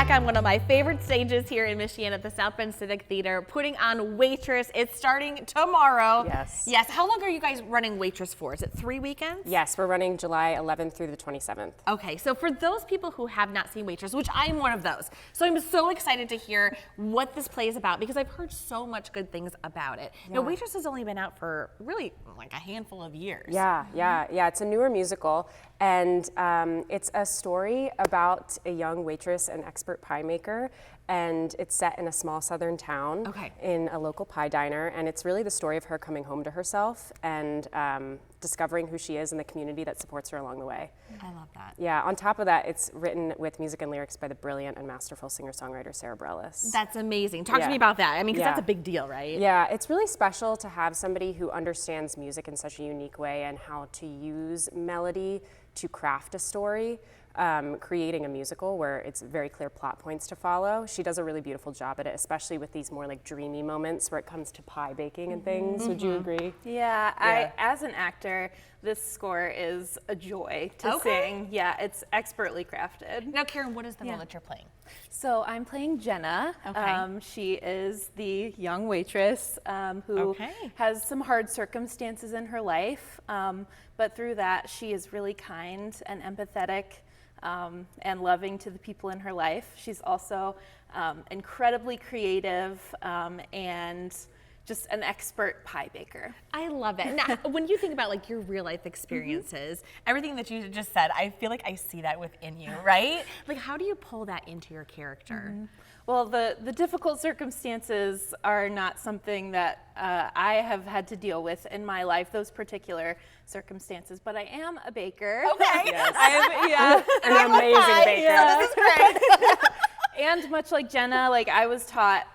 back on one of my favorite stages here in Michigan at the South Bend Civic Theatre, putting on Waitress. It's starting tomorrow. Yes. Yes. How long are you guys running Waitress for? Is it 3 weekends? Yes, we're running July 11th through the 27th. Okay, so for those people who have not seen Waitress, which I'm one of those, so I'm so excited to hear what this play is about because I've heard so much good things about it. Now, Waitress has only been out for really like a handful of years. Yeah. It's a newer musical, and it's a story about a young waitress and expert pie maker, and it's set in a small southern town in a local pie diner, and it's really the story of her coming home to herself and discovering who she is in the community that supports her along the way. I love that. Yeah, on top of that, it's written with music and lyrics by the brilliant and masterful singer-songwriter Sarah Bareilles. That's amazing. Talk to me about that. I mean, because that's a big deal, right? Yeah, it's really special to have somebody who understands music in such a unique way and how to use melody to craft a story. Creating a musical where it's very clear plot points to follow. She does a really beautiful job at it, especially with these more like dreamy moments where it comes to pie baking and things. Would you agree? Yeah, as an actor, this score is a joy to sing. Yeah, it's expertly crafted. Now, Karen, what is the role that you're playing? So I'm playing Jenna. She is the young waitress who has some hard circumstances in her life, but through that she is really kind and empathetic and loving to the people in her life. She's also incredibly creative and just an expert pie baker. I love it. Now, when you think about like your real life experiences, everything that you just said, I feel like I see that within you, right? Like, how do you pull that into your character? Well, the difficult circumstances are not something that I have had to deal with in my life, those particular circumstances, but I am a baker. Okay. Yes. An amazing baker. Yeah, this is great. And much like Jenna, like I was taught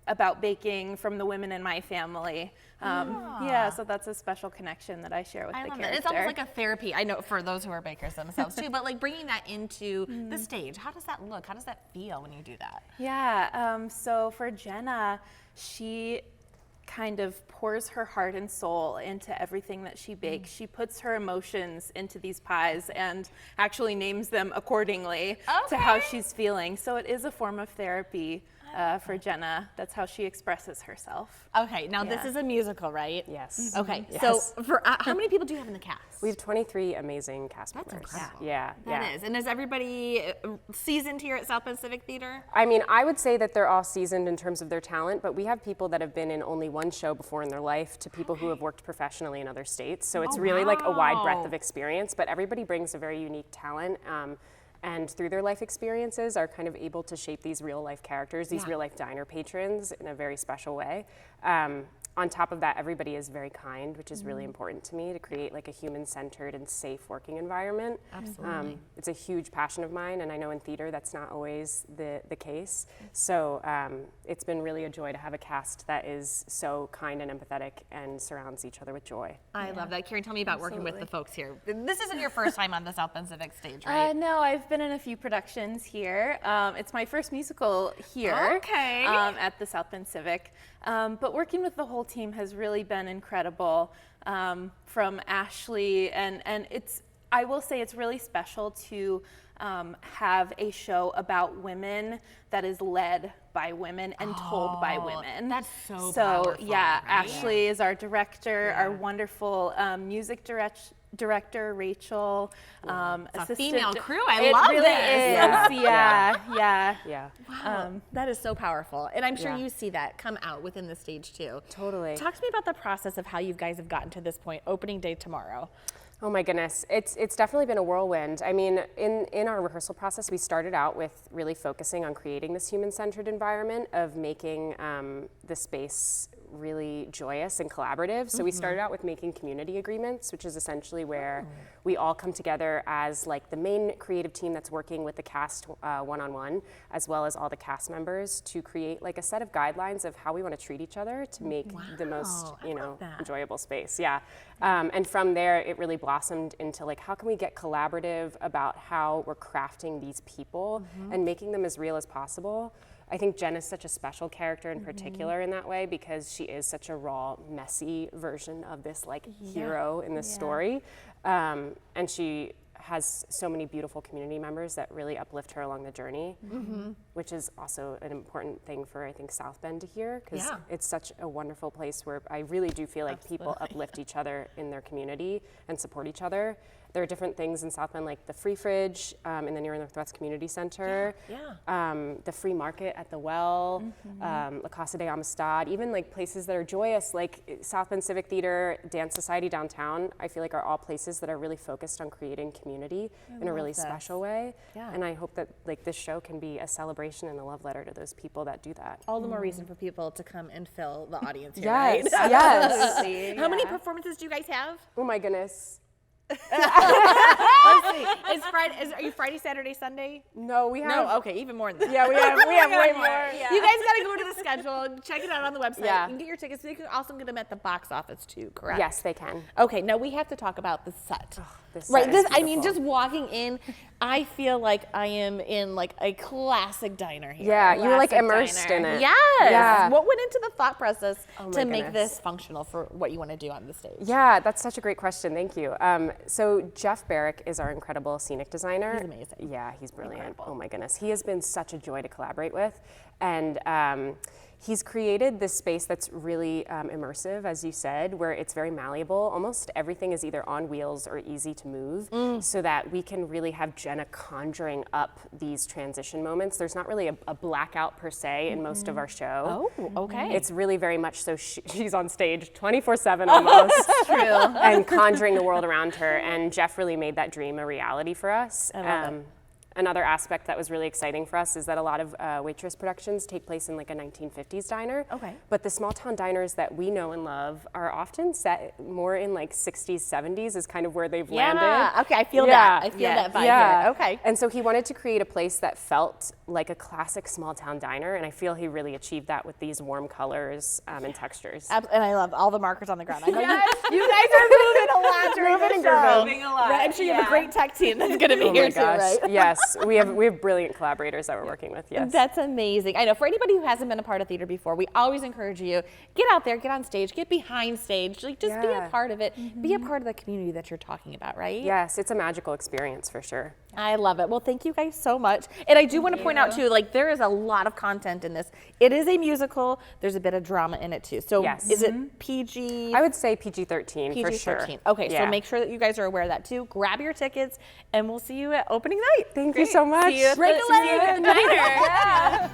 about baking from the women in my family. Yeah, so that's a special connection that I share with the character. It's almost like a therapy. I know for those who are bakers themselves too, but like bringing that into the stage, how does that look? How does that feel when you do that? Yeah, so for Jenna, she kind of pours her heart and soul into everything that she bakes. She puts her emotions into these pies and actually names them accordingly to how she's feeling. So it is a form of therapy for Jenna. That's how she expresses herself. Okay, now this is a musical, right? Yes. Okay, Yes. so for how many people do you have in the cast? We have 23 amazing cast members. That's incredible. Yeah. That is. And is everybody seasoned here at South Bend Civic Theatre? I mean, I would say that they're all seasoned in terms of their talent, but we have people that have been in only one show before in their life to people who have worked professionally in other states. So it's really like a wide breadth of experience, but everybody brings a very unique talent. And through their life experiences are kind of able to shape these real life characters, these real life diner patrons in a very special way. On top of that, everybody is very kind, which is really important to me to create like a human-centered and safe working environment. Absolutely. It's a huge passion of mine, and I know in theater that's not always the case. So it's been really a joy to have a cast that is so kind and empathetic and surrounds each other with joy. I love that. Karen, tell me about working with the folks here. This isn't your first time on the South Bend Civic stage, right? No, I've been in a few productions here. It's my first musical here at the South Bend Civic. But working with the whole team has really been incredible. From Ashley, and I will say it's really special to have a show about women that is led by women and told by women. That's so powerful, right? Ashley is our director, our wonderful music director Rachel, it's a assistant female crew. I love really this. Is. Yeah. Wow, that is so powerful, and I'm sure you see that come out within the stage too. Totally. Talk to me about the process of how you guys have gotten to this point. Opening day tomorrow. Oh my goodness, it's definitely been a whirlwind. I mean, in our rehearsal process, we started out with really focusing on creating this human-centered environment of making the space really joyous and collaborative. So we started out with making community agreements, which is essentially where we all come together as like the main creative team that's working with the cast one-on-one, as well as all the cast members to create like a set of guidelines of how we want to treat each other to make the most, enjoyable space. Yeah. And from there, it really blossomed into like, how can we get collaborative about how we're crafting these people and making them as real as possible. I think Jen is such a special character in particular in that way because she is such a raw, messy version of this like hero in this story. And she has so many beautiful community members that really uplift her along the journey, which is also an important thing for, I think, South Bend to hear, because it's such a wonderful place where I really do feel like people uplift each other in their community and support each other. There are different things in South Bend, like the Free Fridge in the Near Northwest Community Center, the Free Market at the Well, La Casa de Amistad, even like places that are joyous, like South Bend Civic Theatre, Dance Society downtown, I feel like are all places that are really focused on creating community in a really special way. And I hope that like this show can be a celebration and a love letter to those people that do that. All the more reason for people to come and fill the audience here, Yes, right? yes. How many performances do you guys have? Oh my goodness. Let's see. Are you Friday, Saturday, Sunday? No, we have. No, okay, even more than that. Yeah, we have way more. Yeah. You guys got to go to the schedule, check it out on the website. Yeah. You can get your tickets. You can also get them at the box office too, correct? Yes, they can. Okay, now we have to talk about the set. This Right, set is I mean, beautiful. just walking in, I feel like I am in like a classic diner here. Yeah, you were like Classic immersed diner. in it. Yes. Yeah. What went into the thought process my to make goodness. this functional for what you want to do on the stage? Yeah, that's such a great question. Thank you. So Jeff Barrick is our incredible scenic designer. He's amazing. Yeah, he's brilliant. Incredible. Oh my goodness. He has been such a joy to collaborate with. And he's created this space that's really immersive, as you said, where it's very malleable. Almost everything is either on wheels or easy to move, so that we can really have Jenna conjuring up these transition moments. There's not really a blackout per se in most of our show. Oh, okay. It's really very much so she's on stage 24/7 almost. True. And conjuring the world around her. And Jeff really made that dream a reality for us. I love it. Another aspect that was really exciting for us is that a lot of Waitress productions take place in like a 1950s diner. Okay. But the small town diners that we know and love are often set more in like 60s, 70s is kind of where they've landed. Yeah, okay, I feel that. I feel that vibe here. Okay. And so he wanted to create a place that felt like a classic small town diner, and I feel he really achieved that with these warm colors and textures. And I love all the markers on the ground. I know you guys are moving a lot during the show. Moving a lot. Right, I'm sure you have a great tech team that's going to be Oh here my too, gosh, right? yes. We have brilliant collaborators that we're working with, yes. That's amazing. I know for anybody who hasn't been a part of theater before, we always encourage you, get out there, get on stage, get behind stage, like just be a part of it, be a part of the community that you're talking about, right? Yes, it's a magical experience for sure. I love it. Well, thank you guys so much. And I do want to point out too, like there is a lot of content in this. It is a musical. There's a bit of drama in it too. So Yes. is it PG? I would say PG-13 for sure. PG-13. Okay, Yeah. so make sure that you guys are aware of that too. Grab your tickets and we'll see you at opening night. Thank you so much. See you at Break the a leg. diner. Yeah.